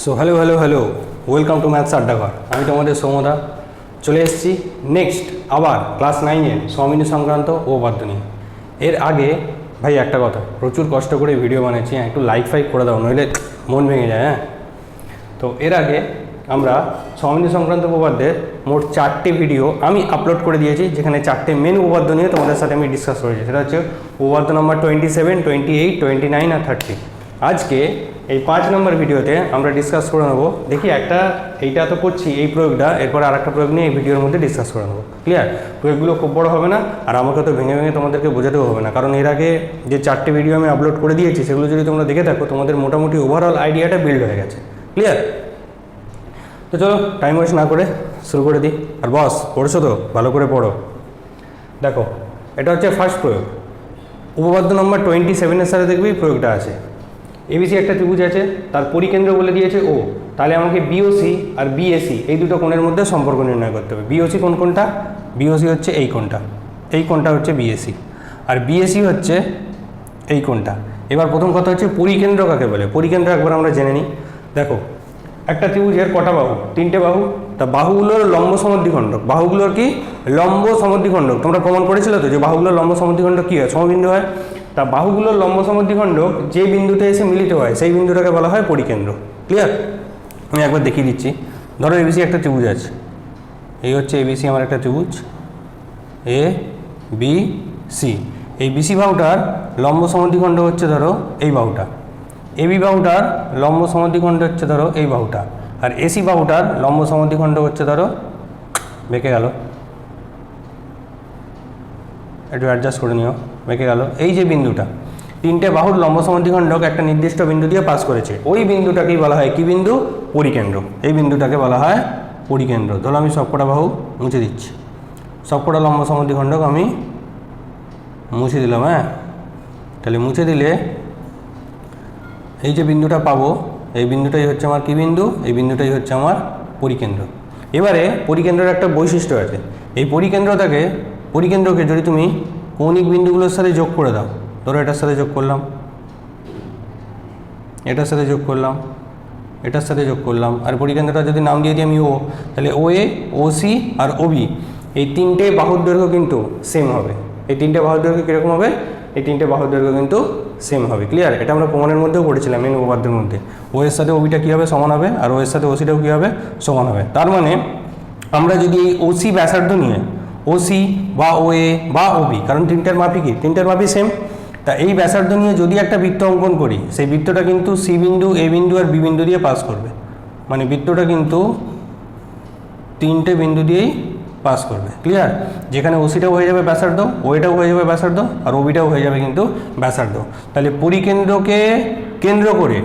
So hello welcome to maths আড্ডাঘর। আমি তোমাদের সৌমদা চলে এসেছি নেক্সট আবার ক্লাস 9-এর সমিতি সংক্রান্ত উপপাদ্য নিয়ে। এর আগে ভাই একটা কথা, প্রচুর কষ্ট করে ভিডিও বানিয়েছি, একটু লাইক ফাইক করে দাও, নইলে মন ভেঙে যায়। তো এর আগে আমরা সমিতি সংক্রান্ত উপপাদ্যের মোট 4টে ভিডিও আমি আপলোড করে দিয়েছি, যেখানে 4টে মেন উপপাদ্য নিয়ে তোমাদের সাথে আমি ডিসকাস করেছি। সেটা হচ্ছে উপপাদ্য নম্বর 27, 28, 29 আর 30। আজকে এই 5 নম্বর ভিডিওতে আমরা ডিসকাস করে নেবো, দেখি এইটা তো করছি এই প্রয়োগটা, এরপর আর একটা প্রয়োগ নিয়ে এই ভিডিওর মধ্যে ডিসকাস করে নেবো। ক্লিয়ার? প্রয়োগগুলো খুব বড় হবে না, আর আমাকে তো ভেঙে ভেঙে তোমাদেরকে বোঝাতেও হবে না, কারণ এর আগে যে 4টে ভিডিও আমি আপলোড করে দিয়েছি সেগুলো যদি তোমরা দেখে থাকো, তোমাদের মোটামুটি ওভারঅল আইডিয়াটা বিল্ড হয়ে গেছে। ক্লিয়ার? তো চলো টাইম ওয়েস্ট না করে শুরু করে দিই। আর বস, পড়ছো তো? ভালো করে পড়ো। দেখো, এটা হচ্ছে ফার্স্ট প্রয়োগ, উপপাদ্য নম্বর 27-এর সাথে দেখবি প্রয়োগটা আছে। এবিসি একটা ত্রিভুজ আছে, তার পরিকেন্দ্র বলে দিয়েছে ও। তাহলে আমাকে বিওসি আর বিএসি এই দুটো কোণের মধ্যে সম্পর্ক নির্ণয় করতে হবে। বিওসি কোনটা? বিওসি হচ্ছে এই কোণটা, এই কোণটা হচ্ছে বিএসি, আর বিএসি হচ্ছে এই কোণটা। এবার প্রথম কথা হচ্ছে পরিকেন্দ্র কাকে বলে। পরিকেন্দ্র একবার আমরা জেনে নিই। দেখো, একটা ত্রিভুজের কটা বাহু? 3টে বাহু। তা বাহুগুলোর লম্ব সমদ্বিখণ্ডক, বাহুগুলোর কি লম্ব সমদ্বিখণ্ডক। তোমরা প্রমাণ করেছিলে তো যে বাহুগুলোর লম্ব সমদ্বিখণ্ডক কী হয়? সমবিন্দু হয়। তা বাহুগুলোর লম্ব সমদ্বিখণ্ডক যে বিন্দুতে এসে মিলিত হয় সেই বিন্দুটাকে বলা হয় পরিকেন্দ্র। ক্লিয়ার? আমি একবার দেখিয়ে দিচ্ছি। ধরো এবিসি একটা ত্রিভুজ আছে, এই হচ্ছে এবিসি আমার একটা ত্রিভুজ এ বি সি। এই বিসি বাহুটার লম্ব সমদ্বিখণ্ড হচ্ছে ধরো এই বাহুটা, এবি বাহুটার লম্ব সমদ্বিখণ্ড হচ্ছে ধরো এই বাহুটা, আর এসি বাহুটার লম্ব সমদ্বিখণ্ড হচ্ছে ধরো, বেঁকে গেল, একটু অ্যাডজাস্ট করে নিও, বেঁকে গেল। এই যে বিন্দুটা, 3টে বাহুর লম্ব সমদ্বিখণ্ডক একটা নির্দিষ্ট বিন্দু দিয়ে পাস করেছে, ওই বিন্দুটাকেই বলা হয় কি বিন্দু? পরিকেন্দ্র। এই বিন্দুটাকে বলা হয় পরিকেন্দ্র। ধরো আমি সবকটা বাহু মুছে দিচ্ছি, সবকটা লম্ব সমদ্বিখণ্ডক আমি মুছে দিলাম। তাহলে মুছে দিলে এই যে বিন্দুটা পাবো, এই বিন্দুটাই হচ্ছে আমার কি বিন্দু? এই বিন্দুটাই হচ্ছে আমার পরিকেন্দ্র। এবারে পরিকেন্দ্রের একটা বৈশিষ্ট্য আছে। এই পরিকেন্দ্রকে যদি তুমি কৌণিক বিন্দুগুলোর সাথে যোগ করে দাও, ধরো এটার সাথে যোগ করলাম, এটার সাথে যোগ করলাম, এটার সাথে যোগ করলাম, আর পরিকেন্দ্রটা যদি নাম দিয়ে দিই আমি ও, তাহলে ও এ, ও সি আর ও বি, এই 3টে বাহুর দৈর্ঘ্য কিন্তু সেম হবে। এই 3টে বাহুর দৈর্ঘ্য কীরকম হবে? এই 3টে বাহুর দৈর্ঘ্য কিন্তু সেম হবে। ক্লিয়ার? এটা আমরা প্রমাণের মধ্যেও পড়েছিলাম, মেন উপপাদ্যের মধ্যে। ও এর সাথে ওবিটা কী হবে? সমান হবে, আর ও এর সাথে ওসিটাও কী হবে? সমান হবে। তার মানে আমরা যদি এই ওসি ব্যাসার্ধ নিয়ে, ওসি বা ও এ বা ওবি, কারণ 3টার মাপই কি? 3টার মাপই সেম। তা এই ব্যাসার্ধ নিয়ে যদি একটা বৃত্ত অঙ্কন করি, সেই বৃত্তটা কিন্তু সি বিন্দু, এ বিন্দু আর বি বিন্দু দিয়ে পাস করবে। মানে বৃত্তটা কিন্তু 3টে বিন্দু দিয়েই পাস করবে। ক্লিয়ার? যেখানে ওসিটাও হয়ে যাবে ব্যাসার্ধ, ওএটাও হয়ে যাবে ব্যাসার্ধ, আর ওবিটাও হয়ে যাবে কিন্তু ব্যাসার্ধ। তাহলে পরিকেন্দ্রকে কেন্দ্র করে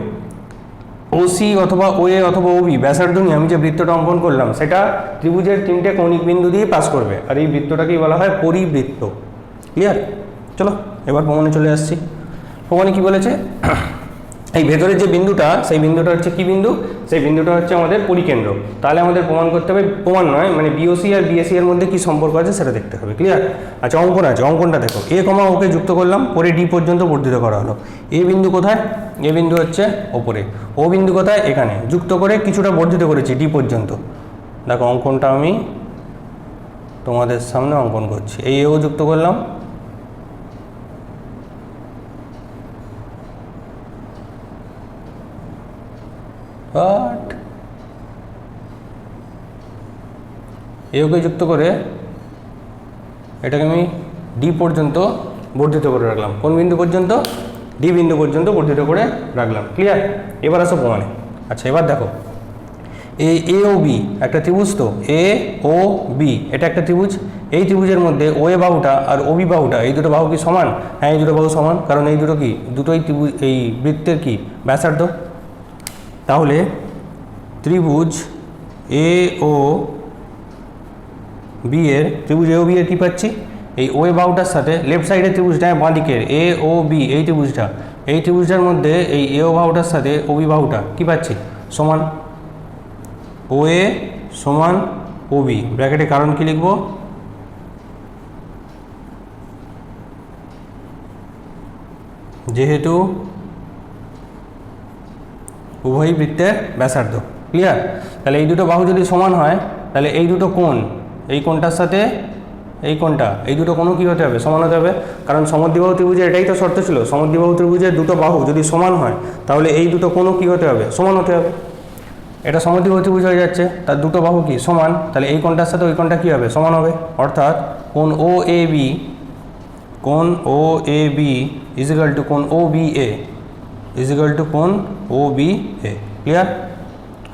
ওসি অথবা ওএ অথবা ওবি ব্যাসার্ধ নিয়ে আমি যে বৃত্তটা অঙ্কন করলাম, সেটা ত্রিভুজের 3টে কৌণিক বিন্দু দিয়ে পাস করবে, আর এই বৃত্তটাকেই বলা হয় পরিবৃত্ত। ক্লিয়ার? চলো এবার প্রমাণে চলে আসছি। প্রমাণে কি বলেছে? এই ভেতরের যে বিন্দুটা, সেই বিন্দুটা হচ্ছে কি বিন্দু? সেই বিন্দুটা হচ্ছে আমাদের পরিকেন্দ্র। তাহলে আমাদের প্রমাণ করতে হবে, প্রমাণ নয় মানে বিওসি আর বিএসি এর মধ্যে কি সম্পর্ক আছে সেটা দেখতে হবে। ক্লিয়ার? আচ্ছা, অঙ্কন আছে, অঙ্কনটা দেখো। এ কমা ওকে যুক্ত করলাম, পরে ডি পর্যন্ত বর্ধিত করা হলো। এ বিন্দু কোথায়? এ বিন্দু হচ্ছে ওপরে। ও বিন্দু কোথায়? এখানে। যুক্ত করে কিছুটা বর্ধিত করেছি ডি পর্যন্ত। দেখো অঙ্কনটা আমি তোমাদের সামনে অঙ্কন করছি। এই এও যুক্ত করলাম, বাট এওকে যুক্ত করে এটাকে আমি ডি পর্যন্ত বর্ধিত করে রাখলাম। কোন বিন্দু পর্যন্ত? ডি বিন্দু পর্যন্ত বর্ধিত করে রাখলাম। ক্লিয়ার? এবার আসো প্রমাণে। আচ্ছা, এবার দেখো, এ ও বি একটা ত্রিভুজ, তো এ ও বি এটা একটা ত্রিভুজ। এই ত্রিভুজের মধ্যে ও এ বাহুটা আর ও বি বাহুটা, এই দুটো বাহু কি সমান? হ্যাঁ, এই দুটো বাহু সমান, কারণ এই দুটো কি? দুটোই ত্রিভুজ, এই বৃত্তের কি? ব্যাসার্ধ। তাহলে ত্রিভুজ এ ও বি এর, ত্রিভুজ এ ও বি এর কী পাচ্ছি? এই ও এ বাহুটার সাথে লেফট সাইডের ত্রিভুজটা, বাঁ দিকের এ ও বি এই ত্রিভুজটা, এই ত্রিভুজটার মধ্যে এই এ ও বাহুটার সাথে ও বি বাহুটা কী পাচ্ছি? সমান। ও এ সমান ও বি, ব্র্যাকেটে কারণ কি লিখব? যেহেতু উভয় বৃত্তের ব্যাসার্ধ। ক্লিয়ার? তাহলে এই দুটো বাহু যদি সমান হয় তাহলে এই দুটো কোণ, এই কোণটার সাথে এই কোণটা, এই দুটো কোণও কী হতে হবে? সমান হতে হবে। কারণ সমদ্বিবাহু ত্রিভুজের এটাই তো শর্ত ছিল, সমদ্বিবাহু ত্রিভুজের দুটো বাহু যদি সমান হয় তাহলে এই দুটো কোণও কী হতে হবে? সমান হতে হবে। এটা সমদ্বিবাহু ত্রিভুজ হয়ে যাচ্ছে, তার দুটো বাহু কি সমান, তাহলে এই কোণটার সাথে ওই কোণটা কী হবে? সমান হবে। অর্থাৎ কোণ ও এ বি, কোণ ও এ বি ইজিক্যাল টু কোণ ও বি এ, ইজিক্যাল টু কোণ ও বি এ। ক্লিয়ার?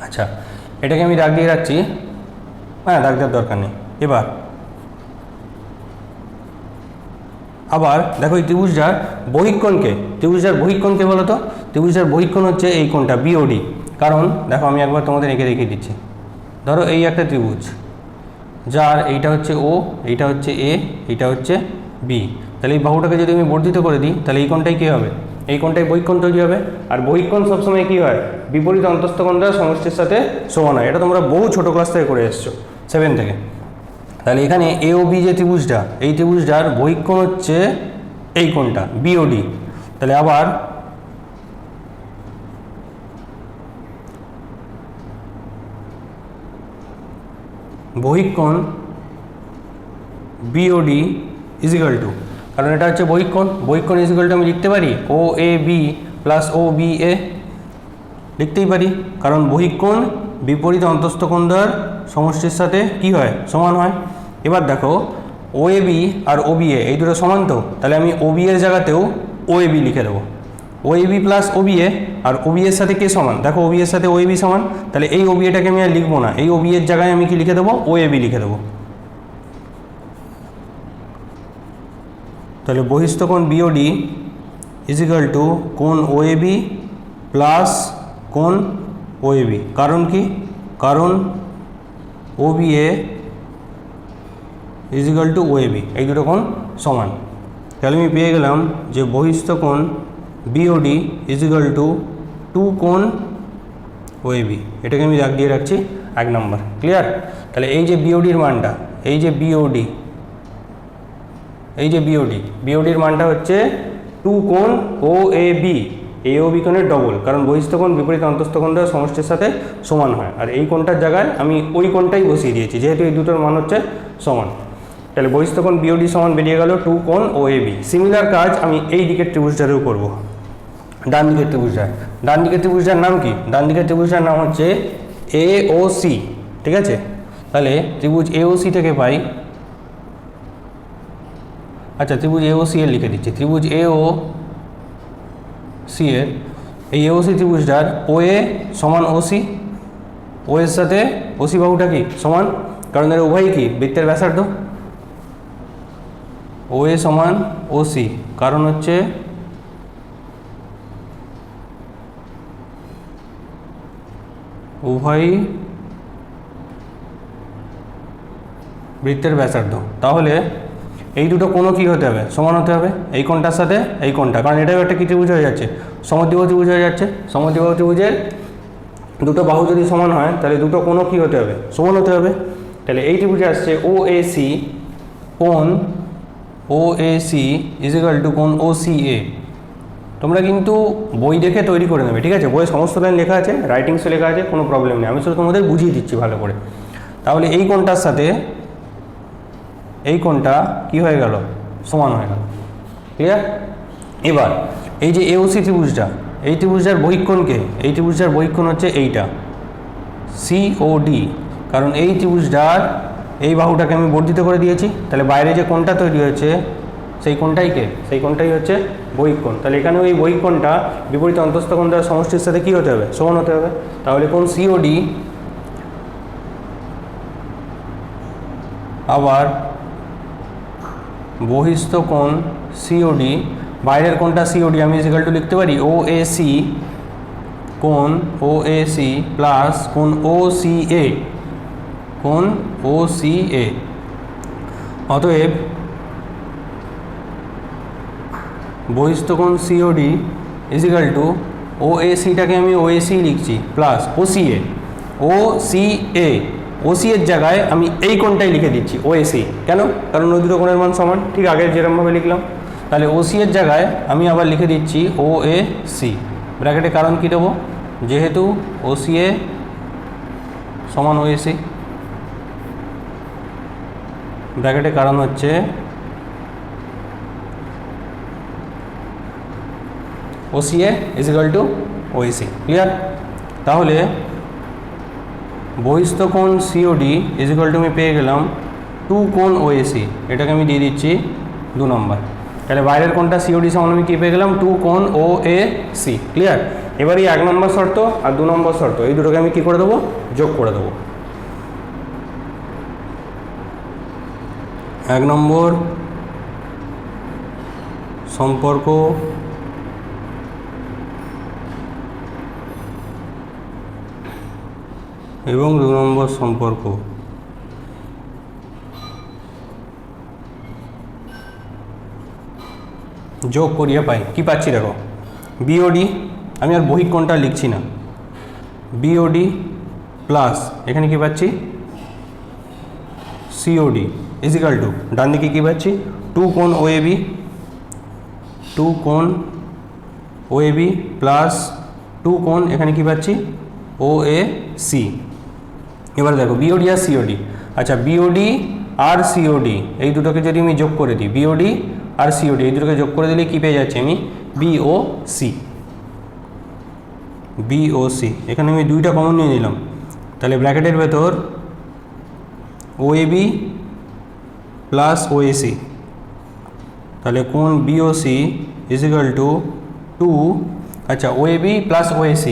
আচ্ছা, এটাকে আমি দাগ দিয়ে রাখছি, হ্যাঁ দাগ দেওয়ার দরকার নেই। এবার আবার দেখো এই ত্রিভুজটার বহিঃকোণকে, ত্রিভুজটার বহিঃকোণকে বলো তো, ত্রিভুজটার বহিঃকোণ হচ্ছে এই কোণটা বিওডি। কারণ দেখো আমি একবার তোমাদের এঁকে দেখিয়ে দিচ্ছি। ধরো এই একটা ত্রিভুজ যার এইটা হচ্ছে ও, এইটা হচ্ছে এ, এইটা হচ্ছে বি। তাহলে এই বাহুটাকে যদি আমি বর্ধিত করে দিই তাহলে এই কোণটাই কী হবে? এই কোণটাই বহিঃকোণ তৈরি হবে। আর বহিঃকোণ সবসময় কী হয়? বিপরীত অন্তস্থ কোণটার সমষ্টির সাথে সমান হয়। এটা তোমরা বহু ছোটো ক্লাস থেকে করে এসছো, 7 থেকে। তাহলে এখানে এ ও বি যে ত্রিভুজটা, এই ত্রিভুজটার বহিঃকোণ হচ্ছে এই কোণটা বিওডি। তাহলে আবার বহিঃকোণ বিওডি ইজিক্যাল টু, কারণ এটা হচ্ছে বহিঃকোণ, বহিঃকোণ ইজিক্যাল টু আমি লিখতে পারি ও A B plus O B A, লিখতেই পারি। কারণ বহিঃকোণ বিপরীত অন্তস্থ কোণ দ্বয়ের সমষ্টির সাথে কি হয়? সমান হয়। এবার দেখো ও A B R O B A এই দুটো সমান তো, তাহলে আমি ও বি এর জায়গাতেও ও এ বি লিখে দেবো। ও A B plus O B A, R O B এর সাথে কে সমান? দেখো ও বি এর সাথে ও এ বি সমান, তাহলে এই ও বি এটাকে আমি আর লিখবো না, এই ও বি এর জায়গায় আমি কি লিখে দেবো? ও এ বি লিখে দেবো। তাহলে বহিস্থ কোণ বিওডি ইজিক্যাল টু কোণ ও এ বি প্লাস কোণ ও এ বি। কারণ কি? কারণ ও B A is equal two O A B, এই দুটো কোণ সমান। তাহলে আমি পেয়ে গেলাম যে বহিস্থ কোণ বিওডি ইজিক্যাল টু 2 কোণ ও এ বি। এটাকে আমি দাগ দিয়ে রাখছি 1 নম্বর। ক্লিয়ার? তাহলে এই যে বিওডির মানটা, এই যে বিওডি, এই যে বিওডি, বিওডির মানটা হচ্ছে 2 কোণ ও A B, A O B কোণের ডবল। কারণ বহিস্থ কোণ বিপরীত অন্তস্থ কোণ দ্বয়ের সমষ্টির সাথে সমান হয়। আর এই কোণটার জায়গায় আমি ওই কোণটাই বসিয়ে দিয়েছি, যেহেতু এই দুটোর মান হচ্ছে সমান। তাহলে বহিস্থ কোণ বিওডি সমান বেরিয়ে গেল 2 কোণ ও এ বি। সিমিলার কাজ আমি এই দিকের ত্রিভুজটারেও করব, ডান দিকের ত্রিভুজটার। ডান দিকের ত্রিভুজটার নাম কি? ডান দিকের ত্রিভুজটার নাম হচ্ছে এ ও সি। ঠিক আছে? তাহলে ত্রিভুজ এ ও সি থেকে পাই, আচ্ছা ত্রিভুজ এ ও সি এর লিখে দিচ্ছি। ত্রিভুজ এ ও সি এর এই এ ও সি ত্রিভুজটার ও এ সমান ও সি, ও এর সাথে ও সি বাহুটা কি সমান, কারণ এর উভয়ই কি বৃত্তের ব্যাসার্ধ। ও এ সমান ও সি, কারণ হচ্ছে উভয়ই বৃত্তের ব্যাসার্ধ। তাহলে এই দুটো কোণও কী হতে হবে? সমান হতে হবে, এই কোণটার সাথে এই কোণটা, কারণ এটাও একটা কী ত্রিভুজ হয়ে যাচ্ছে? সমদ্বিবাহু ত্রিভুজ হয়ে যাচ্ছে। সমদ্বিবাহু ত্রিভুজের দুটো বাহু যদি সমান হয় তাহলে দুটো কোণও কী হতে হবে? সমান হতে হবে। তাহলে এই ত্রিভুজে আসছে ও এ সি, কোণ ও এ সি ইজিক্যাল টু কোণ ও সি এ। তোমরা কিন্তু বই দেখে তৈরি করে নেবে, ঠিক আছে? বইয়ে সমস্ত লাইন লেখা আছে, রাইটিংসে লেখা আছে, কোনো প্রবলেম নেই। আমি শুধু তোমাদের বুঝিয়ে দিচ্ছি ভালো করে। তাহলে এই কোণটার সাথে এই কোণটা কি হয়ে গেল? সমান হয়ে গেল। ক্লিয়ার? এবার এই যে এওসি ত্রিভুজটা, এই ত্রিভুজটার বহিঃকোণকে, এই ত্রিভুজটার বহিঃকোণ হচ্ছে এইটা সিওডি। কারণ এই ত্রিভুজটার এই বাহুটাকে আমি বর্ধিত করে দিয়েছি, তাহলে বাইরে যে কোণটা তৈরি হয়েছে সেই কোণটাই কে? সেই কোণটাই হচ্ছে বহিঃকোণ। তাহলে এখানেও এই বহিঃকোণটা বিপরীত অন্তস্থ কোণ দ্বয়ের সমষ্টির সাথে কী হতে হবে? সমান হতে হবে। তাহলে কোণ সিওডি আবার বহিস্থ কোণ সিওডি, বাইরের কোণটা সিওডি আমি ইজিক্যাল টু লিখতে পারি ও এ সি, কোণ ও এ সি প্লাস কোণ ও সি এ, কোণ ও সি এ। অতএব বহিস্থ কোণ সিওডি ইজিক্যাল টু ও এ সিটাকে আমি ও এ সি লিখছি প্লাস ও সি এ, ও সি এ, ও সি এর জায়গায় আমি এই কোণটাই লিখে দিচ্ছি ও এ সি। কেন? কারণ ওই দুটো কোণের মান সমান, ঠিক আগের যেরকমভাবে লিখলাম। তাহলে ও সি এর জায়গায় আমি আবার লিখে দিচ্ছি ও এ সি ব্র্যাকেটে। কারণ কী দেবো? যেহেতু OCA সমান OAC, ব্র্যাকেটের কারণ হচ্ছে OCA = OAC। ক্লিয়ার? তাহলে বহিস্থ কোণ COD = আমি পেয়ে গেলাম 2 কোণ OAC, এটাকে আমি দিয়ে দিচ্ছি 2 নম্বর। তাহলে বাইরের কোণটা COD সমান আমি কী পেয়ে গেলাম 2 কোণ OAC। ক্লিয়ার? এবার এই 1 নম্বর শর্ত আর 2 নম্বর শর্ত এই দুটোকে আমি কী করে দেবো, যোগ করে দেবো। 1 নম্বর সম্পর্ক এবং 2 নম্বর সম্পর্ক যোগ করিয়ে পাই। কি পাচ্ছি দেখো, BOD, আমি আর বহিক কোণটা লিখছি না, BOD প্লাস এখানে কি পাচ্ছি COD = ডান দিকে কী পাচ্ছি 2 কোণ OAB, 2 কোণ OAB প্লাস 2 কোণ এখানে কি পাচ্ছি OAC। এবার দেখো BOD আর COD, আচ্ছা BOD আর COD এই দুটোকে যদি আমি যোগ করে দিই, BOD আর COD এই দুটোকে যোগ করে দিলে কী পেয়ে যাচ্ছি আমি BOC। এখানে আমি 2টা কমন নিয়ে নিলাম, তাহলে ব্র্যাকেটের ভেতর OAB প্লাস OAC, তাহলে কোণ BOC = 2, আচ্ছা OAB প্লাস OAC,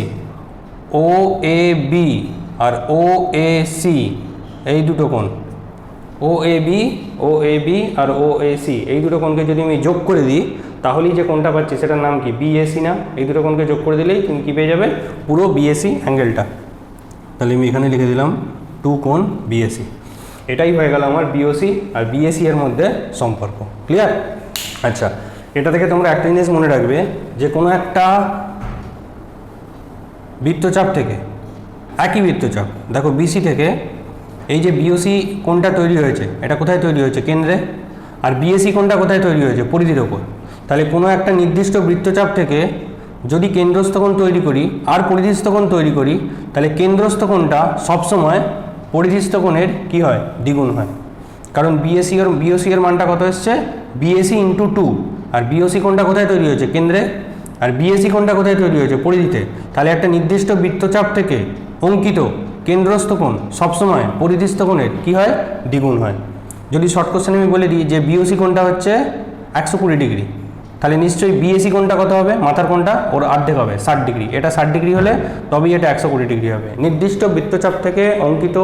OAB আর OAC এই দুটো কোণ, OAB আর OAC এই দুটো কোণকে যদি আমি যোগ করে দিই তাহলেই যে কোণটা পাচ্ছি সেটার নাম কি BAC না? এই দুটো কোণকে যোগ করে দিলেই তুমি কী পেয়ে যাবে পুরো BAC অ্যাঙ্গেলটা। তাহলে আমি এখানে লিখে দিলাম 2 কোণ BAC। এটাই হয়ে গেল আমার BOC আর BAC এর মধ্যে সম্পর্ক। ক্লিয়ার? আচ্ছা, এটা থেকে তোমরা একটা জিনিস মনে রাখবে যে কোনো একটা বৃত্তচাপ থেকে, একই বৃত্তচাপ দেখো BC থেকে এই যে BOC কোণটা তৈরি হয়েছে এটা কোথায় তৈরি হয়েছে, কেন্দ্রে, আর BAC কোণটা কোথায় তৈরি হয়েছে, পরিধির ওপর। তাহলে কোনো একটা নির্দিষ্ট বৃত্তচাপ থেকে যদি কেন্দ্রস্থ কোণ তৈরি করি আর পরিধিস্থ কোণ তৈরি করি, তাহলে কেন্দ্রস্থ কোণটা সবসময় পরিধিস্থ কোণের কী হয়, দ্বিগুণ হয়। কারণ BOC এর মানটা কত এসছে, BAC × 2, আর BOC কোণটা কোথায় তৈরি হয়েছে, কেন্দ্রে, আর BAC কোণটা কোথায় তৈরি হয়েছে, পরিধিতে। তাহলে একটা নির্দিষ্ট বৃত্তচাপ থেকে অঙ্কিত কেন্দ্রস্থ কোণ সবসময় পরিধিস্থ কোণের কী হয়, দ্বিগুণ হয়। যদি শর্ট কোশ্চেনে আমি বলে দিই যে BOC কোণটা হচ্ছে 120 ডিগ্রি, তাহলে নিশ্চয়ই BAC কোণটা কত হবে, মাথার কোণটা ওর অর্ধেক হবে 60 ডিগ্রি। এটা 60 ডিগ্রি হলে তবেই এটা 120 ডিগ্রি হবে। নির্দিষ্ট বৃত্তচাপ থেকে অঙ্কিত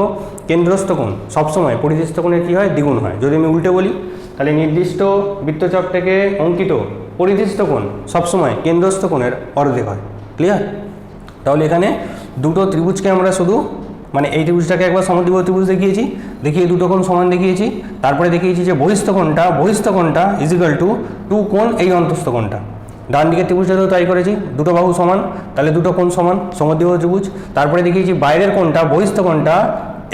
কেন্দ্রস্থ কোণ সবসময় পরিধিস্থ কোণের কী হয়, দ্বিগুণ হয়। যদি আমি উল্টে বলি তাহলে নির্দিষ্ট বৃত্তচাপ থেকে অঙ্কিত পরিধিস্থ কোণ সবসময় কেন্দ্রস্থ কোণের অর্ধেক হয়। ক্লিয়ার? তাহলে এখানে দুটো ত্রিভুজকে আমরা শুধু মানে এই ত্রিভুজটাকে একবার সমদ্বিবাহু ত্রিভুজ দেখিয়েছি, দেখিয়ে দুটো কোণ সমান দেখিয়েছি, তারপরে দেখিয়েছি যে বহিস্থ কোণটা = 2 কোণ এই অন্তস্থ কোণটা। ডান দিকের ত্রিভুজটাতেও তাই করেছি, দুটো বাহু সমান তাহলে দুটো কোণ সমান, সমদ্বিবাহু ত্রিভুজ। তারপরে দেখিয়েছি বাইরের কোণটা বহিস্থ কোণটা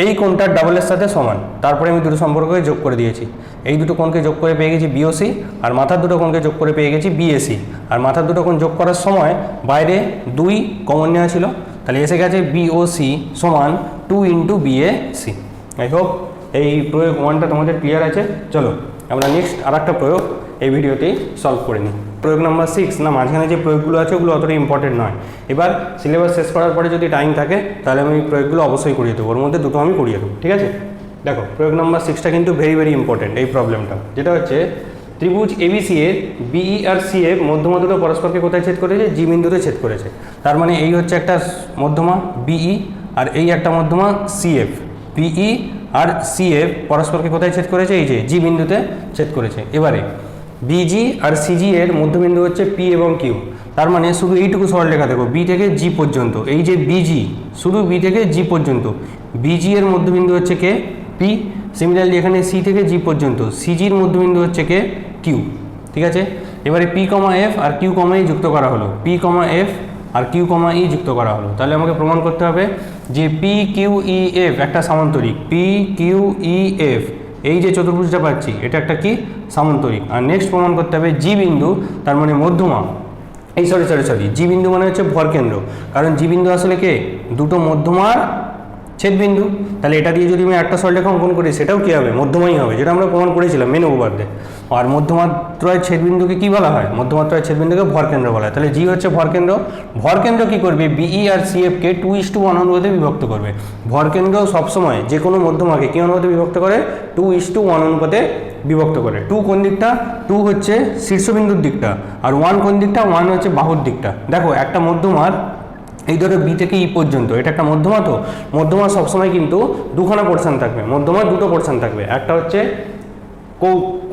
এই কোণটার ডাবলের সাথে সমান, তারপরে আমি দুটো সম্পর্ককে যোগ করে দিয়েছি। এই দুটো কোণকে যোগ করে পেয়ে গেছি BOC, আর মাথার দুটো কোণকে যোগ করে পেয়ে গেছি BAC। আর মাথার দুটো কোণ যোগ করার সময় বাইরে 2 কমন নেওয়া ছিল, তাহলে এসে গেছে BOC = 2 × BAC। আই হোপ এই প্রয়োগ 1টা তোমাদের ক্লিয়ার আছে। চলো আমরা নেক্সট আরেকটা প্রয়োগ এই ভিডিওতেই সলভ করে নিই। প্রয়োগ নাম্বার 6 না, মাঝখানে যে প্রয়োগগুলো আছে ওগুলো অতটা ইম্পর্টেন্ট নয়। এবার সিলেবাস শেষ করার পরে যদি টাইম থাকে তাহলে আমি প্রয়োগগুলো অবশ্যই করিয়ে দেবো, ওর মধ্যে দুটো আমি করিয়ে দেবো। ঠিক আছে? দেখো প্রয়োগ নাম্বার 6টা কিন্তু ভেরি ইম্পর্টেন্ট এই প্রবলেমটা, যেটা হচ্ছে ত্রিভুজ ABC এর BE আর CF মধ্যমা দুটো পরস্পরকে কোথায় ছেদ করেছে, G বিন্দুতে ছেদ করেছে। তার মানে এই হচ্ছে একটা মধ্যমা BE আর এই একটা মধ্যমা CF। BE আর CF পরস্পরকে কোথায় ছেদ করেছে, এই যে G বিন্দুতে ছেদ করেছে। এবারে BG আর CG এর মধ্যবিন্দু হচ্ছে P এবং Q। তার মানে শুধু এইটুকু সরলরেখা দেখো B থেকে G পর্যন্ত, এই যে BG শুধু B থেকে G পর্যন্ত, BG এর মধ্যবিন্দু হচ্ছে কে, P। সিমিলারলি এখানে C থেকে G পর্যন্ত CG এর মধ্যবিন্দু হচ্ছে কে, Q। ঠিক আছে? এবারে P, F আর Q, E যুক্ত করা হলো, P, F আর Q, E যুক্ত করা হলো। তাহলে আমাকে প্রমাণ করতে হবে যে PQEF একটা সামান্তরিক, PQEF এই যে চতুর্ভুজটা পাচ্ছি এটা একটা কি, সামান্তরিক। আর নেক্সট প্রমাণ করতে হবে G বিন্দু, তার মানে মধ্যমা, এই সরি জি বিন্দু মানে হচ্ছে ভরকেন্দ্র, কারণ জি বিন্দু আসলে কে দুটো মধ্যমার ছেদবিন্দু। তাহলে এটা দিয়ে যদি আমি একটা সরলরেখা অঙ্কন করি সেটাও কী হবে, মধ্যমাই হবে, যেটা আমরা প্রমাণ করেছিলাম মেন উপপাদ্যে। আর মধ্যমাত্রায় ছেদবিন্দুকে কী বলা হয়, মধ্যমাত্রায় ছেদবিন্দুকে ভরকেন্দ্র বলা হয়। তাহলে জি হচ্ছে ভরকেন্দ্র। ভরকেন্দ্র কী করবে, বিই আর সিএফকে 2:1 অনুপাতে বিভক্ত করবে। ভরকেন্দ্র সবসময় যে কোনো মধ্যমাকে কী অনুপাতে বিভক্ত করে, 2:1 অনুপাতে বিভক্ত করে। 2 কোন দিকটা, 2 হচ্ছে শীর্ষবিন্দুর দিকটা, আর 1 কোন দিকটা, 1 হচ্ছে বাহুর দিকটা। দেখো একটা মধ্যমার এই ধরো বি থেকে ই পর্যন্ত, এটা একটা মধ্যমা, তো মধ্যমা সবসময় কিন্তু দুখানা পোর্শন থাকবে, মধ্যমার দুটো পোর্শন থাকবে, একটা হচ্ছে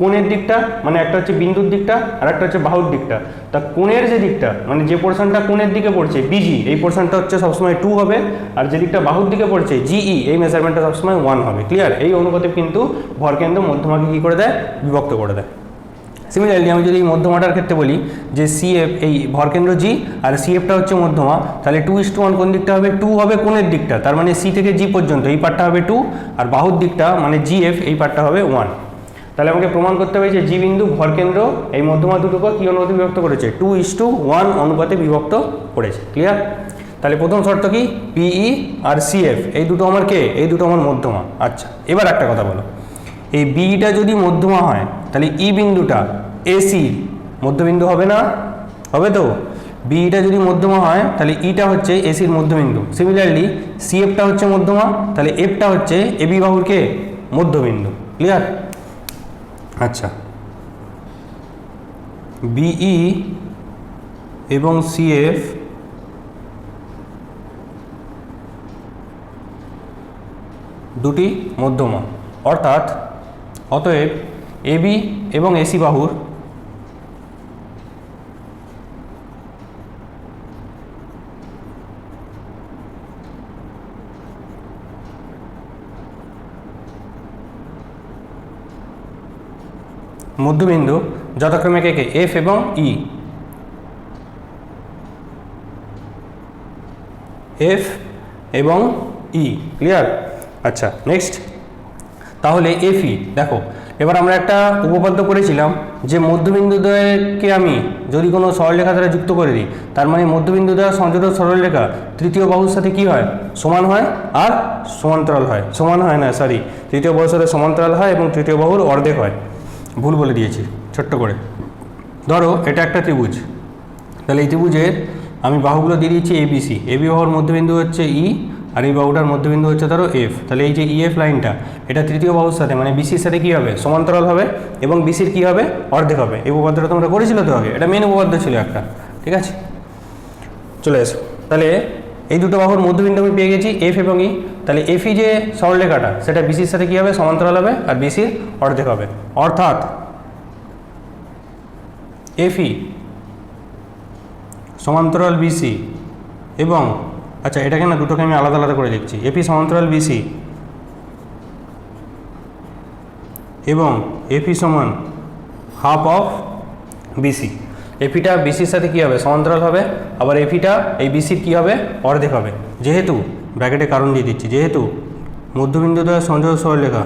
কোণের দিকটা মানে একটা হচ্ছে বিন্দুর দিকটা, আর একটা হচ্ছে বাহুর দিকটা। তা কোণের যে দিকটা মানে যে পোর্শনটা কোণের দিকে পড়ছে বিজি, এই পোর্শনটা হচ্ছে সবসময় 2 হবে, আর যে দিকটা বাহুর দিকে পড়ছে জিই, এই মেজারমেন্টটা সবসময় 1 হবে। ক্লিয়ার? এই অনুপাতে কিন্তু ভরকেন্দ্র মধ্যমাকে কী করে দেয়, বিভক্ত করে দেয়। সিমিলারলি আমি যদি এই মধ্যমাটার ক্ষেত্রে বলি যে সিএফ এই ভরকেন্দ্র জি আর সিএফটা হচ্ছে মধ্যমা, তাহলে 2:1 কোন দিকটা হবে, 2 হবে কোণের দিকটা, তার মানে সি থেকে জি পর্যন্ত এই পার্টটা হবে 2, আর বাহুর দিকটা মানে জিএফ এই পার্টটা হবে 1। তাহলে আমাকে প্রমাণ করতে হবে যে জি বিন্দু ভরকেন্দ্র এই মধ্যমা দুটোকে কী অনুপাতে বিভক্ত করেছে, 2:1 অনুপাতে বিভক্ত করেছে। ক্লিয়ার? তাহলে প্রথম শর্ত কি, পিই আর সিএফ এই দুটো আমার কে, এই দুটো আমার মধ্যমা। আচ্ছা, এবার একটা কথা বলো, এই বিটা যদি মধ্যমা হয় তাহলে ই বিন্দুটা এসি মধ্যবিন্দু হবে না, হবে তো? বিটা যদি মধ্যমা হয় তাহলে ইটা হচ্ছে এসির মধ্যবিন্দু। সিমিলারলি সিএফটা হচ্ছে মধ্যমা, তাহলে এফটা হচ্ছে এবি বাহুর কে, মধ্যবিন্দু। ক্লিয়ার? আচ্ছা, বিই এবং সিএফ দুটি মধ্যমা, অর্থাৎ অতএব এবি এবং এসি বাহুর মধ্যবিন্দু যথাক্রমে কে কে, এফ এবং ই, এফ এবং ই। ক্লিয়ার? আচ্ছা, নেক্সট তাহলে এফই দেখো, এবার আমরা একটা উপপাদ্য করেছিলাম যে মধ্যবিন্দুদ্বয়কে আমি যদি কোনো সরলরেখা দ্বারা যুক্ত করে দিই, তার মানে মধ্যবিন্দুদ্বয় সংযোজিত সরলরেখা তৃতীয় বাহুর সাথে কি হয়, সমান হয় আর সমান্তরাল হয়, সমান হয় না সরি, তৃতীয় বাহুর সাথে সমান্তরাল হয় এবং তৃতীয় বাহুর অর্ধেক হয়। ভুল বলে দিয়েছি ছোট্ট করে। ধরো এটা একটা ত্রিভুজ, তাহলে এই ত্রিভুজের আমি বাহুগুলো দিয়ে দিচ্ছি এবিসি, এবি বাহুর মধ্যবিন্দু হচ্ছে ই, আর এই বাহুটার মধ্যবিন্দু হচ্ছে ধরো এফ। তাহলে এই যে ইএফ লাইনটা এটা তৃতীয় বাহুর সাথে মানে বিসির সাথে কী হবে, সমান্তরাল হবে এবং বিসির কী হবে, অর্ধেক হবে। এই উপপাদ্যটা তোমরা করেছিল তো আগে, এটা মেন উপপাদ্য ছিল একটা। ঠিক আছে, চলে এসো। তাহলে এই দুটো বাহুর মধ্যবিন্দু আমি পেয়ে গেছি এফ এবং ই। তাহলে এফই যে সরলরেখাটা সেটা বিসির সাথে কী হবে, সমান্তরাল হবে, আর বিসির অর্ধেক হবে। অর্থাৎ এফই সমান্তরাল বিসি এবং আচ্ছা এটাকে না দুটোকে আমি আলাদা আলাদা করে লিখছি, এপি সমান্তরাল বিসি এবং এপি সমান হাফ অফ বিসি। এপিটা বিসির সাথে কী হবে, সমান্তরাল হবে, আবার এপিটা এই বিসির কী হবে, অর্ধেক হবে। যেহেতু ব্র্যাকেটে কারণ দিয়ে দিচ্ছি, যেহেতু মধ্যবিন্দুদ্বয় সংযোগ সরলরেখা,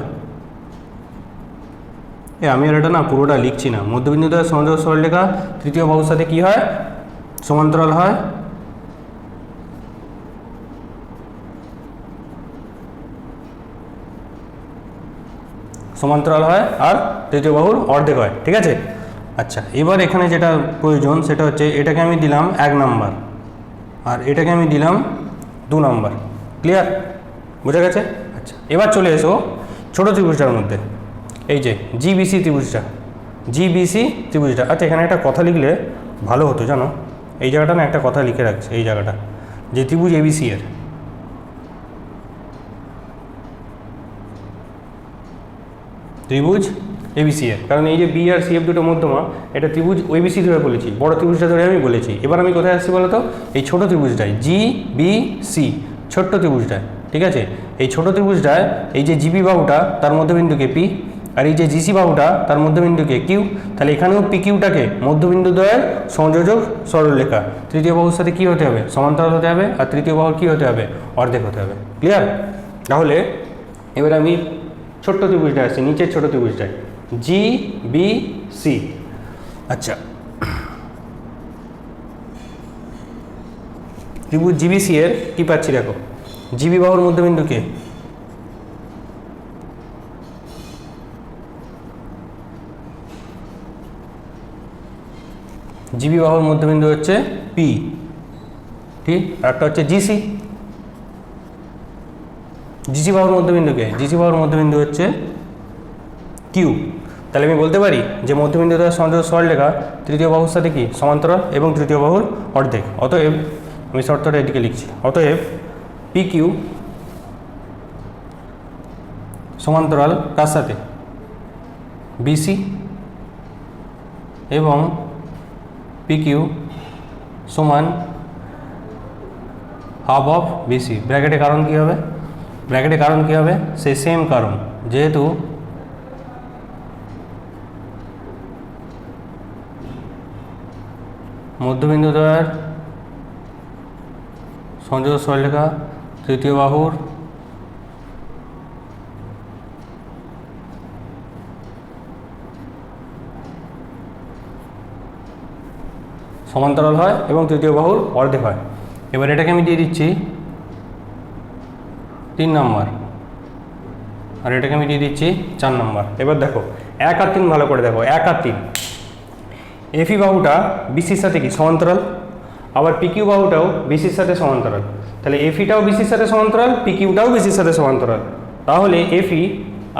আমি আর এটা না পুরোটা লিখছি না, মধ্যবিন্দুদ্বয় সংযোগ সরলরেখা তৃতীয় বাহুর সাথে কী হয়, সমান্তরাল হয়, সমান্তরাল হয় আর তৃতীয় বাহুর অর্ধেক হয়। ঠিক আছে? আচ্ছা, এবার এখানে যেটা প্রয়োজন সেটা হচ্ছে এটাকে আমি দিলাম 1 নাম্বার আর এটাকে আমি দিলাম 2 নাম্বার। ক্লিয়ার? বোঝা গেছে? আচ্ছা, এবার চলে এসো ছোটো ত্রিভুজটার মধ্যে, এই যে জিবিসি ত্রিভুজটা, জিবিসি ত্রিভুজটা। আচ্ছা, এখানে একটা কথা লিখলে ভালো হতো জানো, এই জায়গাটা না একটা কথা লিখে রাখছে, এই জায়গাটা যে ত্রিভুজ এবিসি এর, ত্রিভুজ এবিসি এর, কারণ এই যে বি আর সিএফ দুটো মধ্যমা, এটা ত্রিভুজ ওবিসি ধরে বলেছি, বড় ত্রিভুজটা ধরে আমি বলেছি। এবার আমি কোথায় আসছি বলো তো, এই ছোটো ত্রিভুজটায় জি বি সি, ছোট্ট ত্রিভুজটায়। ঠিক আছে, এই ছোটো ত্রিভুজটায় এই যে জিবি বাহুটা তার মধ্যবিন্দুকে পি, আর এই যে জিসি বাহুটা তার মধ্যবিন্দুকে কিউ। তাহলে এখানেও পি কিউটাকে মধ্যবিন্দুদ্বয়ের সংযোজক সরলরেখা, তৃতীয় বাহুর সাথে কী হতে হবে, সমান্তরাল হতে হবে, আর তৃতীয় বাহুর কী হতে হবে, অর্ধেক হতে হবে। ক্লিয়ার? তাহলে এবার আমি ছোট্ট ত্রিভুজটা আসছে, নিচের ছোট ত্রিভুজটায় জি বি সি। আচ্ছা, ত্রিভুজ জিবিসি এর কী পাচ্ছি দেখো, জিবি বাহুর মধ্যবিন্দু কে? জিবি বাহুর মধ্যবিন্দু হচ্ছে পি, ঠিক। একটা হচ্ছে জিসি, জিসি বাহুর মধ্যবিন্দু কে? জিসি বাহুর মধ্যবিন্দু হচ্ছে কিউ। তাহলে আমি বলতে পারি যে মধ্যবিন্দু দ্বারা সংযোগ সরলরেখা তৃতীয় বাহুর সাথে কি সমান্তরাল এবং তৃতীয় বাহুর অর্ধেক। অতএব আমি শর্তটা এদিকে লিখছি, অতএব পি কিউ সমান্তরাল কার সাথে? বিসি, এবং পি কিউ সমান হাফ অফ বিসি। ব্র্যাকেটে কারণ কী হবে? ব্র্যাকেটে কারণ কী হবে? সেই সেম কারণ, যেহেতু মধ্যবিন্দু দ্বয়ের সংযোগ সরলরেখা তৃতীয় বাহুর সমান্তরাল হয় এবং তৃতীয় বাহুর অর্ধেক হয়। এবার এটাকে আমি দিয়ে দিচ্ছি 3 নম্বর, আর এটাকে আমি দিয়ে দিচ্ছি 4 নম্বর। এবার দেখো 1 আর 3 ভালো করে দেখো, 1 আর 3। এফি বাহুটা বিসির সাথে কি সমান্তরাল, আবার পিকিউ বাহুটাও বিসির সাথে সমান্তরাল। তাহলে এফিটাও বিসির সাথে সমান্তরাল, পিকিউটাও বিসির সাথে সমান্তরাল। তাহলে এফি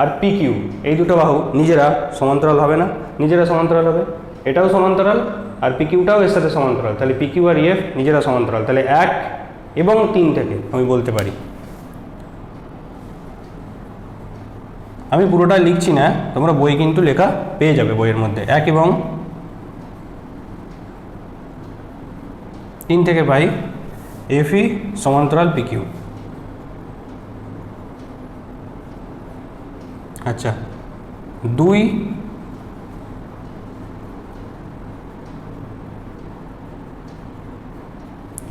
আর পিকিউ এই দুটো বাহু নিজেরা সমান্তরাল হবে না? নিজেরা সমান্তরাল হবে। এটাও সমান্তরাল আর পিকিউটাও এর সাথে সমান্তরাল, তাহলে পিকিউ আর এফ নিজেরা সমান্তরাল। তাহলে 1 এবং 3 থেকে আমি বলতে পারি, আমি পুরোটা লিখছি না, তোমরা বই কিন্তু লেখা পেয়ে যাবে বইয়ের মধ্যে। 1 এবং 3 থেকে পাই এফি সমান্তরাল পিকিউ। আচ্ছা, 2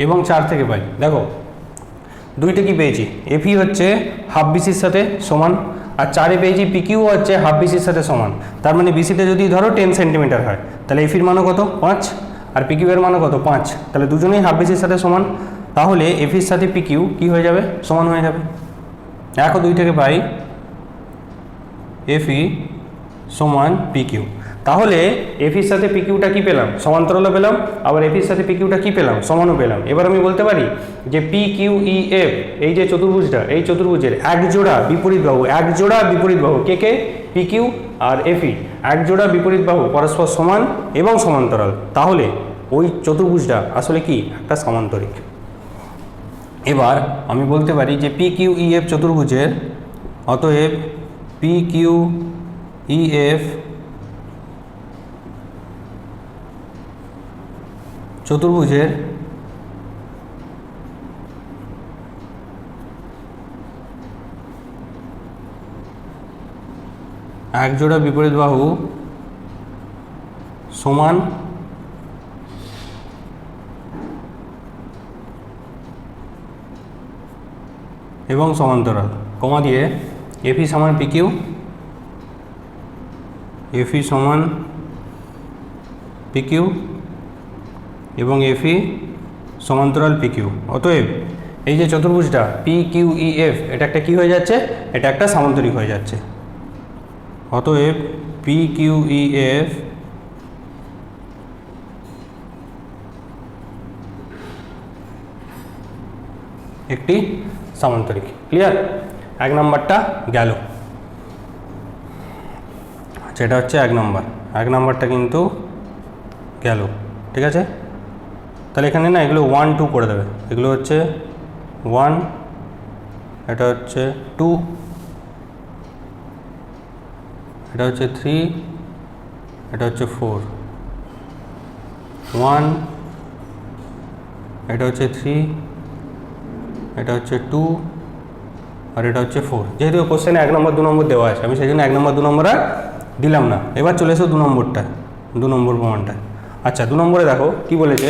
এবং 4 থেকে পাই, দেখো 2টা কি পেয়েছি? এফি হচ্ছে হাফ বিসির সাথে সমান, আর 4-এ পেয়েছি পিকিউ হচ্ছে হাফ বিসির সাথে সমান। তার মানে বিসিতে যদি ধরো 10 সেন্টিমিটার হয়, তাহলে এফির মানও কত? 5, আর পিকিউ এর মানও কত? 5। তাহলে দুজনেই হাফ বিসির সাথে সমান, তাহলে এফির সাথে পিকিউ কি হয়ে যাবে? সমান হয়ে যাবে। 1 ও 2 থেকে পাই এফি সমান পিকিউ। তাহলে এফির সাথে পিকিউটা কি পেলাম? সমান্তরালও পেলাম, আবার এফির সাথে পিকিউটা কি পেলাম? সমানও পেলাম। এবার আমি বলতে পারি যে পি কিউ ই এফ, এই যে চতুর্ভুজটা, এই চতুর্ভুজের এক জোড়া বিপরীত বাহু, এক জোড়া বিপরীত বাহু কে কে? পিকিউ আর এফি, এক জোড়া বিপরীত বাহু পরস্পর সমান এবং সমান্তরাল। তাহলে ওই চতুর্ভুজটা আসলে কি? একটা সামান্তরিক। এবার আমি বলতে পারি যে পি কিউ ই এফ চতুর্ভুজের, অতএব পি কিউ ই এফ চতুর্ভুজের এক জোড়া বিপরীত বাহু সমান এবং সমান্তরাল, কমা দিয়ে এফি সমান পিকিউ, এফি সমান পিকিউ এবং এফি সমান্তরাল পিকিউ। অতএব এই যে চতুর্ভুজটা পি কিউ ই এফ, এটা একটা কি হয়ে যাচ্ছে? এটা একটা সামান্তরিক হয়ে যাচ্ছে। অতএব পি কিউ ই এফ একটি সামান্তরিক। ক্লিয়ার? 1 নম্বরটা গেল। আচ্ছা, এটা হচ্ছে 1 নম্বর। 1 নম্বরটা কিন্তু গেল, ঠিক আছে? তাহলে এখানে না এগুলো 1 2 করে দেবে। এগুলো হচ্ছে 1, এটা হচ্ছে 2, এটা হচ্ছে 3, এটা হচ্ছে 4, 1, এটা হচ্ছে 3, এটা হচ্ছে 2, আর এটা হচ্ছে 4। যেহেতু কোশ্চেনে 1 নম্বর 2 নম্বর দেওয়া আছে, আমি সেই জন্য 1 নম্বর 2 নম্বর আর দিলাম না। এবার চলে এসো 2 নম্বরটা, 2 নম্বর প্রমাণটা। আচ্ছা, 2 নম্বরে দেখো কি বলেছে,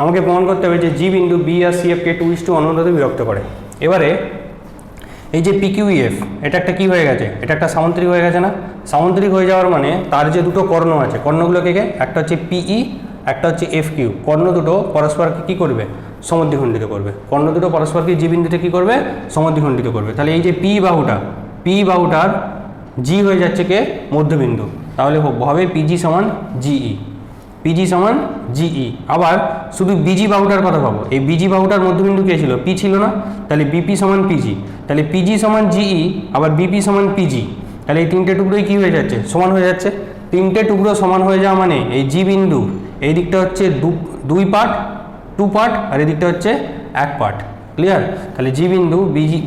আমাকে প্রমাণ করতে হবে যে জি বিন্দু বি আর সি এফকে 2:1 অনুপাতে বিভক্ত করে। এবারে এই যে পিকিউএফ, এটা একটা কি হয়ে গেছে? এটা একটা সামান্তরিক হয়ে গেছে না? সামান্তরিক হয়ে যাওয়ার মানে তার যে দুটো কর্ণ আছে, কর্ণগুলো কে কে? একটা হচ্ছে পিই, একটা হচ্ছে এফ কিউ। কর্ণ দুটো পরস্পরকে কী করবে? সমদ্বিখণ্ডিত করবে, কর্ণ দুটো পরস্পরকে জি বিন্দুতে কী করবে, সমদ্বিখণ্ডিত করবে। তাহলে এই যে পি বাহুটার জি হয়ে যাচ্ছে কে, মধ্যবিন্দু, তাহলে হবে পিজি সমান জিই, পিজি সমান জিই। আবার শুধু বিজি বাহুটার কথা পাবো, এই বিজি বাহুটার মধ্যবিন্দু কে ছিল, পি ছিল না, তাহলে বিপি সমান পিজি, তাহলে পিজি সমান জিই, আবার বিপি সমান পিজি, তাহলে এই তিনটে টুকরোই কী হয়ে যাচ্ছে, সমান হয়ে যাচ্ছে। তিনটে টুকরো সমান হয়ে যাওয়া মানে এই জি বিন্দু এই দিকটা হচ্ছে 2 পার্ট, 2 পার্ট, আর এই দিকটা হচ্ছে 1 পার্ট। ক্লিয়ার? তাহলে জি বিন্দু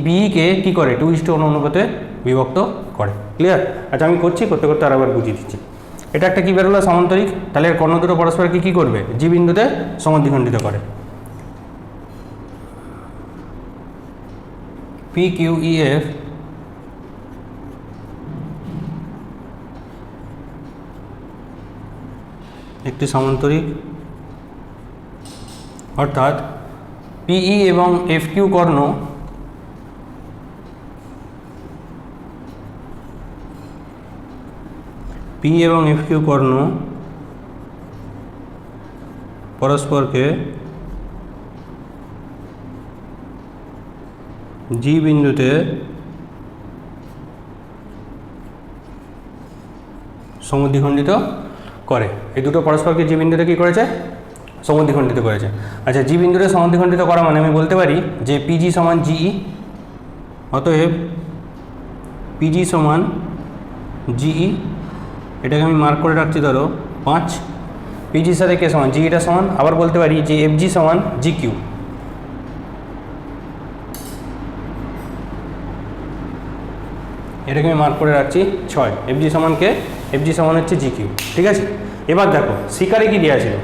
বিইকে কী করে, 2:1 অনুপাতে বিভক্ত করে। ক্লিয়ার? আচ্ছা আমি করতে করতে আরেকবার বুঝিয়ে দিচ্ছি। এটা একটা কী বেরোলো, সামান্তরিক, তাহলে এর কর্ণ দুটো পরস্পরকে কী করবে, জি বিন্দুতে সমদ্বিখণ্ডিত করে। PQEF একটি সামান্তরিক, অর্থাৎ পিই এবং এফকিউ কর্ণ পি এবং এফকিউ কর্ণ পরস্পরকে জি বিন্দুতে সমদ্বিখণ্ডিত করে। এই দুটো পরস্পরকে জি বিন্দুতে কী করেছে, সমদ্বিখণ্ডিত করেছে। আচ্ছা, জি বিন্দুতে সমদ্বিখণ্ডিত করা মানে আমি বলতে পারি যে পিজি সমান জিই, অতএব পিজি সমান জিই, এটাকে আমি মার্ক করে রাখছি, ধরো 5। পিজির সাথে কে সমান, জিইটা সমান। আবার বলতে পারি যে এফজি সমান জিকিউ, এটাকে আমি মার্ক করে রাখছি 6। এফজি সমান কে, এফজি সমান হচ্ছে জিকিউ। ঠিক আছে, এবার দেখো শিকারে কি দেওয়া ছিল,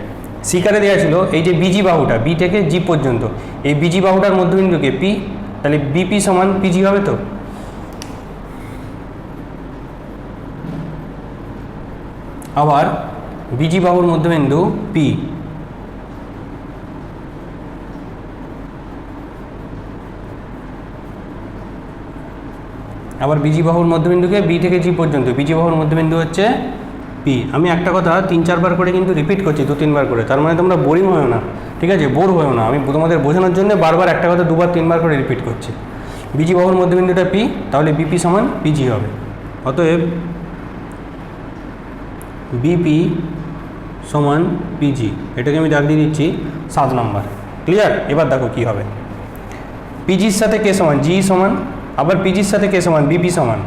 শিকারে দেওয়া ছিল এই যে বিজি বাহুটা, বি থেকে জি পর্যন্ত, এই বিজি বাহুটার মধ্যবিন্দুকে পি, তাহলে বিপি সমান পিজি হবে। তো আবার বিজি বাহুর মধ্যবিন্দু পি, আবার বিজি বাহুর মধ্যবিন্দুকে বি থেকে জি পর্যন্ত, বিজি বাহুর মধ্যবিন্দু হচ্ছে পি। আমি একটা কথা 3-4 বার করে কিন্তু রিপিট করছি, 2-3 বার করে, তার মানে তোমরা বোরিং হয়েও না, ঠিক আছে, বোর হয়েও না। আমি তোমাদের বোঝানোর জন্য বারবার একটা কথা 2-3 বার করে রিপিট করছি। বিজি বাহুর মধ্যবিন্দুটা পি, তাহলে বিপি সমান পিজি হবে। অতএব বিপি সমান পিজি, এটাকে আমি দাগ দিয়ে দিচ্ছি 7 নম্বর। ক্লিয়ার? এবার দেখো কি হবে, পিজির সাথে কে সমান, জি সমান, আবার পিজির সাথে কে সমান, বিপি সমান।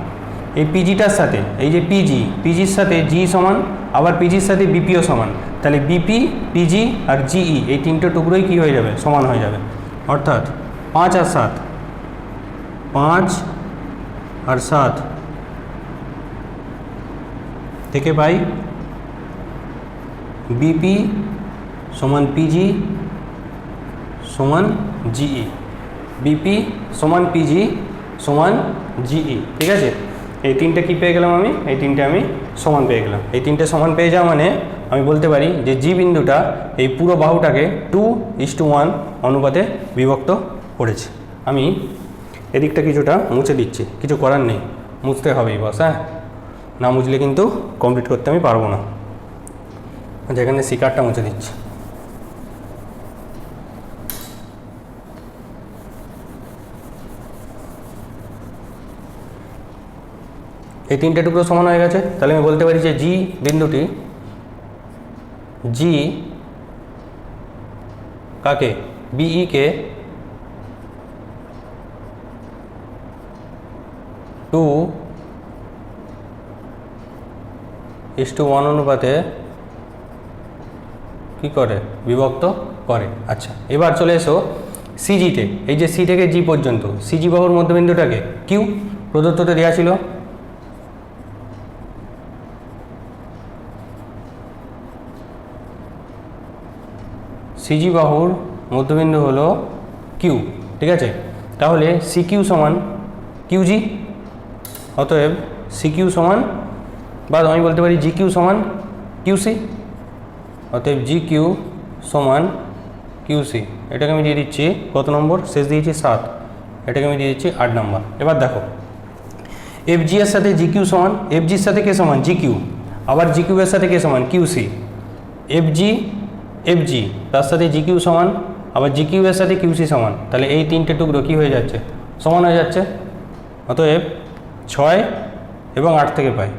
এই পিজিটার সাথে এই যে পিজির সাথে জি সমান, আবার পিজির সাথে বিপিও সমান, তাহলে বিপি, পিজি আর জিই এই তিনটে টুকরোই কী হয়ে যাবে, সমান হয়ে যাবে। অর্থাৎ 5 আর 7, 5 আর 7 থেকে পাই বিপি সমান পিজি সমান জিই, বিপি সমান পিজি সমান জিই। ঠিক আছে, এই তিনটে কী পেয়ে গেলাম আমি, এই তিনটে আমি সমান পেয়ে গেলাম। এই তিনটে সমান পেয়ে যাওয়া মানে আমি বলতে পারি যে জি বিন্দুটা এই পুরো বাহুটাকে 2:1 অনুপাতে বিভক্ত করেছে। আমি এদিকটা কিছুটা মুছে দিচ্ছি, কিছু করার নেই, মুছতে হবেই বস, হ্যাঁ, না মুছলে কিন্তু কমপ্লিট করতে আমি পারবো না। যেখানে শিকারটা মুছে দিচ্ছি, এই তিনটে টুকরো সমান হয়ে গেছে। তাহলে আমি বলতে পারি যে জি বিন্দুটি, জি কাকে, বিই কে 2:1 অনুপাতে কী করে, বিভক্ত করে। আচ্ছা, এবার চলে এসো সিজিতে, এই যে সি থেকে জি পর্যন্ত, সিজি বাহুর মধ্যবিন্দুটাকে কিউ প্রদত্ততে দেওয়া ছিল, সিজি বাহুর মধ্যবিন্দু হলো কিউ। ঠিক আছে, তাহলে সিকিউ সমান কিউজি, অতএব সিকিউ সমান, বা আমি বলতে পারি জি কিউ সমান কিউসি, অতএব জি কিউ সমান কিউসি। এটাকে আমি দিয়ে দিচ্ছি কত নম্বর, শেষ দিয়েছি 7, এটাকে আমি দিয়ে দিচ্ছি 8 নম্বর। এবার দেখো এফজি এর সাথে জি কিউ সমান, এফজির সাথে কে সমান, জি কিউ, আবার জি কিউ এর সাথে কে সমান, কিউসি। এফজি তার সাথে জি কিউ সমান, আবার জি কিউ এর সাথে কিউসি সমান, তাহলে এই তিনটে টুকরো কী হয়ে যাচ্ছে, সমান হয়ে যাচ্ছে। অতএব 6 এবং 8 থেকে পাই,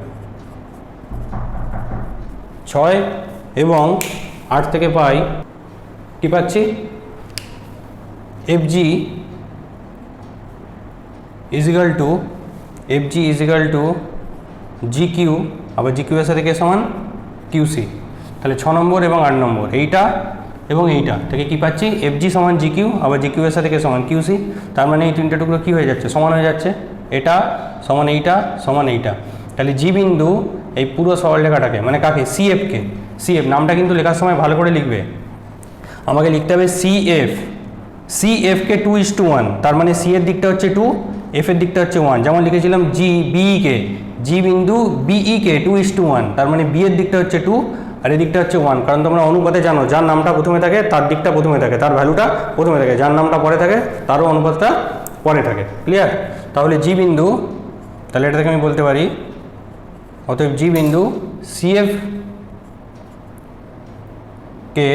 6 এবং 8 থেকে পাই কী পাচ্ছি, FG ইজিক্যাল টু GQ, আবার GQ এর সাথে কে সমান, QC। তাহলে 6 নম্বর এবং 8 নম্বর এইটা এবং এইটা থেকে কী পাচ্ছি, FG সমান GQ, আবার GQ এর সাথে কে সমান QC। তার মানে এই তিনটে টুকরো কী হয়ে যাচ্ছে, সমান হয়ে যাচ্ছে। এটা সমান এইটা সমান এইটা। তাহলে জি বিন্দু এই পুরো সরলরেখাটাকে, মানে কাকে, CF নামটা কিন্তু লেখার সময় ভালো করে লিখবে। আমাকে লিখতে হবে CFকে 2:1, তার মানে C এর দিকটা হচ্ছে 2, F এর দিকটা হচ্ছে 1। যেমন লিখেছিলাম জি বিন্দু BE কে 2:1, তার মানে B এর দিকটা হচ্ছে 2 আর এই দিকটা হচ্ছে 1। কারণ তোমরা অনুপাতে জানো, যার নামটা প্রথমে থাকে তার দিকটা প্রথমে থাকে, তার ভ্যালুটা প্রথমে থাকে, যার নামটা পরে থাকে তারও অনুপাতটা পরে থাকে। ক্লিয়ার? তাহলে জি বিন্দু, তাহলে এটা থেকে আমি বলতে পারি অতএব জি বিন্দু CF কে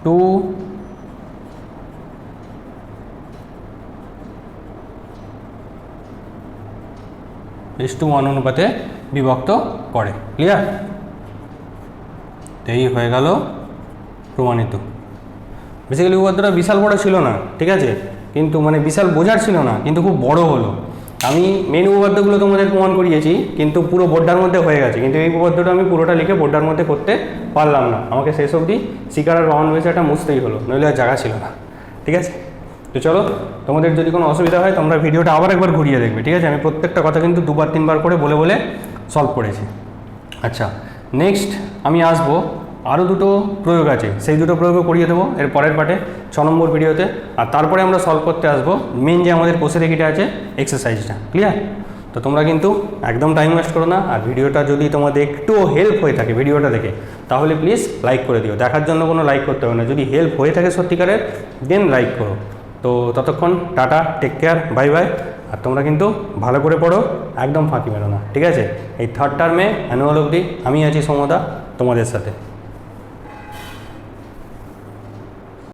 2:1 অনুপাতে বিভক্ত করে। ক্লিয়ার? এই হয়ে গেল প্রমাণিত। বেসিক্যালি উপপাদ্যটা বিশাল বড় ছিল না, ঠিক আছে, কিন্তু মানে বিশাল বোঝার ছিল না, কিন্তু খুব বড় হলো। আমি মেন উপপাদ্যগুলো তোমাদের প্রমাণ করিয়েছি, কিন্তু পুরো বোর্ডার মধ্যে হয়ে গেছে, কিন্তু এই উপপাদ্যটা আমি পুরোটা লিখে বোর্ডার মধ্যে করতে পারলাম না। আমাকে শেষ অবধি শিকার আর বাউন্ড বিষয়টা মুছতেই হলো, নইলে আর জায়গা ছিল না। ঠিক আছে, তো চলো, তোমাদের যদি কোনো অসুবিধা হয় তোমরা ভিডিওটা আবার একবার ঘুরিয়ে দেখবে। ঠিক আছে, আমি প্রত্যেকটা কথা কিন্তু 2-3 করে বলে সলভ করেছি। আচ্ছা, নেক্সট আমি আসবো, আরও দুটো প্রয়োগ আছে, সেই দুটো প্রয়োগও করিয়ে দেবো এর পরের পার্টে 6 নম্বর ভিডিওতে। আর তারপরে আমরা সলভ করতে আসবো মেন যে আমাদের কোষে রেখিটা আছে এক্সারসাইজটা। ক্লিয়ার? তো তোমরা কিন্তু একদম টাইম ওয়েস্ট করো না, আর ভিডিওটা যদি তোমাদের একটুও হেল্প হয়ে থাকে ভিডিওটা দেখে, তাহলে প্লিজ লাইক করে দিও। দেখার জন্য কোনো লাইক করতে হবে না, যদি হেল্প হয়ে থাকে সত্যিকারের দেন লাইক করো। তো ততক্ষণ tata, take care, bye bye. আর তোমরা কিন্তু ভালো করে পড়ো, একদম ফাঁকি মেরো না। ঠিক আছে, এই 3rd টার্মে অ্যানুয়াল অবধি আমি আছি সৌমদা তোমাদের সাথে।